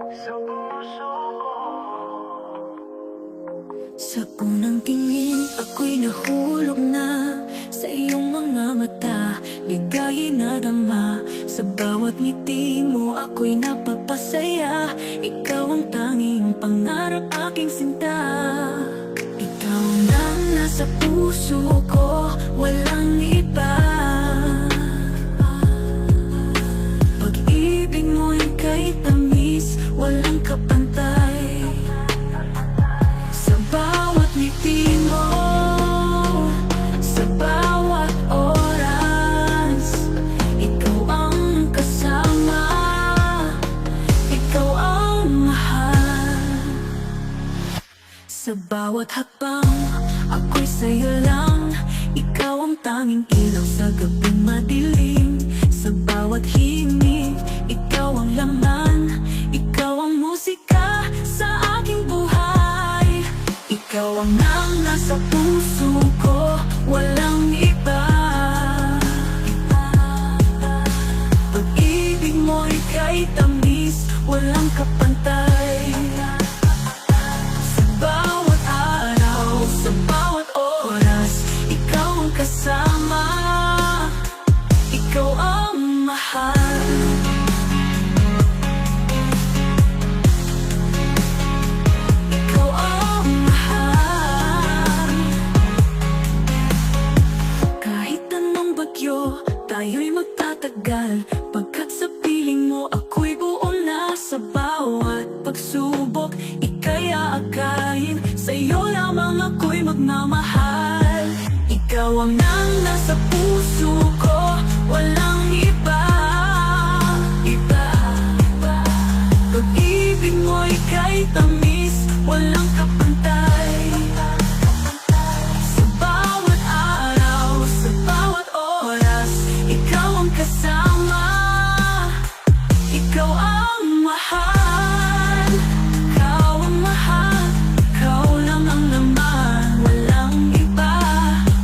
sa puso ko. Sa unang tingin, ako'y nahulog na sa iyong mga mata, ligay na dama. Sa bawat ngiti mo, ako'y napapasaya. Ikaw ang tanging pangarap, aking sinta. Ikaw ang nasa puso ko, walang iba. Pag-ibig mo'y kay tamis, walang kapantay. Sa bawat ngiti mo, sa bawat oras, ikaw ang kasama, ikaw ang mahal. Sa bawat hakbang, ako'y sa'yo lang. Ikaw ang tanging ilaw sa gabing madilim. Sa bawat himig, ikaw ang laman. Ikaw ang musika sa aking buhay. Ikaw ang nasa puso ko, walang iba. Pag-ibig mo'y kay tamis, walang kapantay. Sa bawat araw, sa bawat oras, ikaw ang kasama, ikaw ang mahal. Ikaw ang mahal. Kahit anong bagyo, tayo'y magtatagal. Pagkat sa piling mo, ako'y buo na. Sa bawat pagsubok, ika'y aakayin. Sa'yo lamang ako'y magmamahal. Ikaw ang nasa puso ko, walang iba. Pag-ibig mo'y kay tamis, walang kapantay. Sa bawat araw, sa bawat oras, ikaw ang kasama, ikaw ang mahal. Ikaw ang mahal, ikaw lang ang laman, walang iba.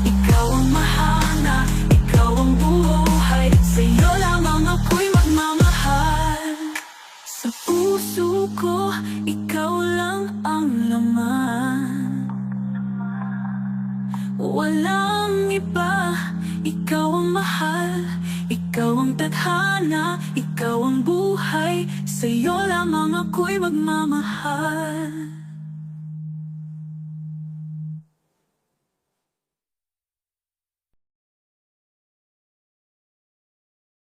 Ikaw ang mahana, ikaw ang buhay. Sa'yo lamang ako'y magmamahal. Sa puso ko, ikaw lang ang laman, walang iba. Ikaw ang mahal, ikaw ang tadhana, ikaw ang buhay. Sa'yo lamang ako'y magmamahal.